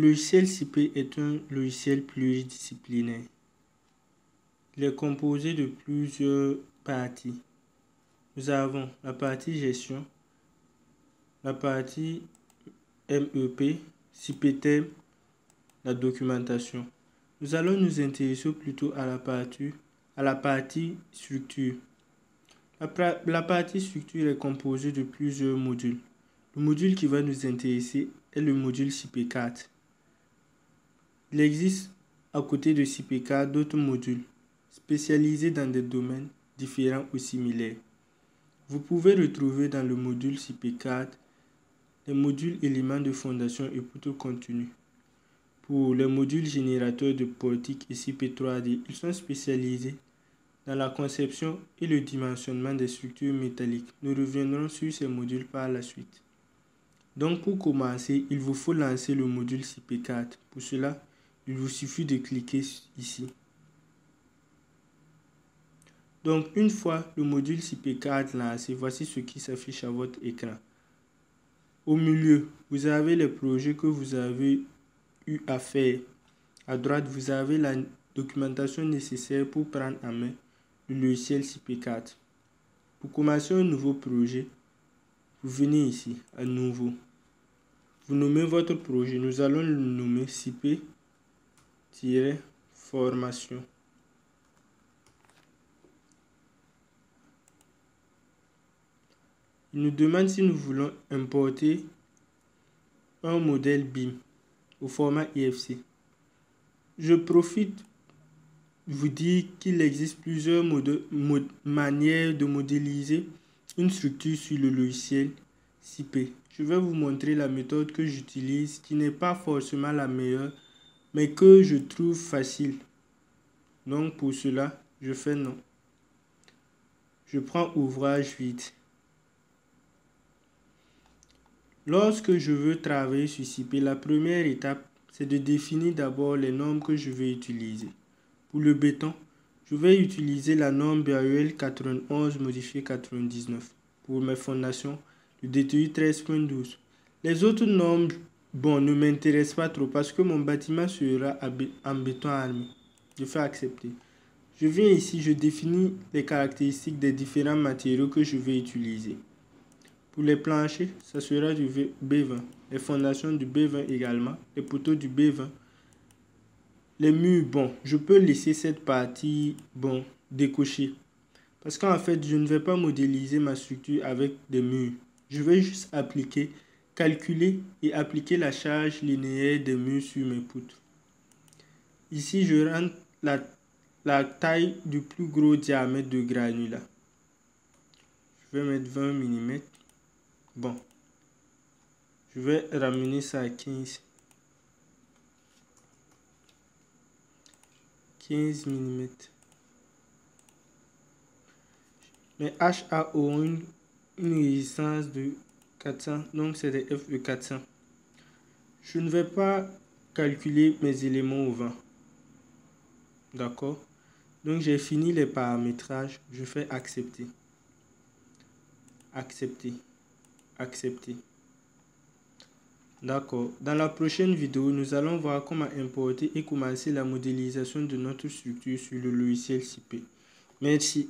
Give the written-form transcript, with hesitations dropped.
logiciel SIPE est un logiciel pluridisciplinaire. Il est composé de plusieurs parties. Nous avons la partie gestion, la partie MEP, SIPETEM, la documentation. Nous allons nous intéresser plutôt à la partie structure. La partie structure est composée de plusieurs modules. Le module qui va nous intéresser est le module SIPE4. Il existe à côté de SIPE4 d'autres modules spécialisés dans des domaines différents ou similaires. Vous pouvez retrouver dans le module SIPE4 les modules éléments de fondation et plutôt continu. Pour les modules générateurs de portiques et SIPE3D, ils sont spécialisés dans la conception et le dimensionnement des structures métalliques. Nous reviendrons sur ces modules par la suite. Donc pour commencer, il vous faut lancer le module SIPE4. Pour cela, il vous suffit de cliquer ici. Donc une fois le module SIPE4 lancé, voici ce qui s'affiche à votre écran. Au milieu, vous avez les projets que vous avez eu à faire. À droite, vous avez la documentation nécessaire pour prendre en main le logiciel SIPE4. Pour commencer un nouveau projet, vous venez ici, à nouveau. Vous nommez votre projet. Nous allons le nommer SIPE-formation. Il nous demande si nous voulons importer un modèle BIM au format IFC. Je profite de vous dire qu'il existe plusieurs manières de modéliser une structure sur le logiciel SIPE. Je vais vous montrer la méthode que j'utilise, qui n'est pas forcément la meilleure, mais que je trouve facile. Donc pour cela, je fais non. Je prends ouvrage vide. Lorsque je veux travailler sur SIPE, la première étape, c'est de définir d'abord les normes que je vais utiliser. Pour le béton, je vais utiliser la norme BAEL 91 modifiée 99. Pour mes fondations, le DTU 13.12. Les autres normes, ne m'intéressent pas trop parce que mon bâtiment sera en béton armé. Je fais accepter. Je viens ici, je définis les caractéristiques des différents matériaux que je vais utiliser. Pour les planchers, ça sera du B20. Les fondations du B20 également. Les poteaux du B20. Les murs, je peux laisser cette partie, décocher. Parce qu'en fait, je ne vais pas modéliser ma structure avec des murs. Je vais juste calculer et appliquer la charge linéaire des murs sur mes poutres. Ici, je rentre la taille du plus gros diamètre de granulat. Je vais mettre 20 mm. Je vais ramener ça à 15 mm. Mes HA ont une résistance de 400, donc c'est des F de 400. Je ne vais pas calculer mes éléments au vent. D'accord? Donc j'ai fini les paramétrages. Je fais accepter. Accepter. Accepter. D'accord. Dans la prochaine vidéo, nous allons voir comment importer et commencer la modélisation de notre structure sur le logiciel SIPE. Merci.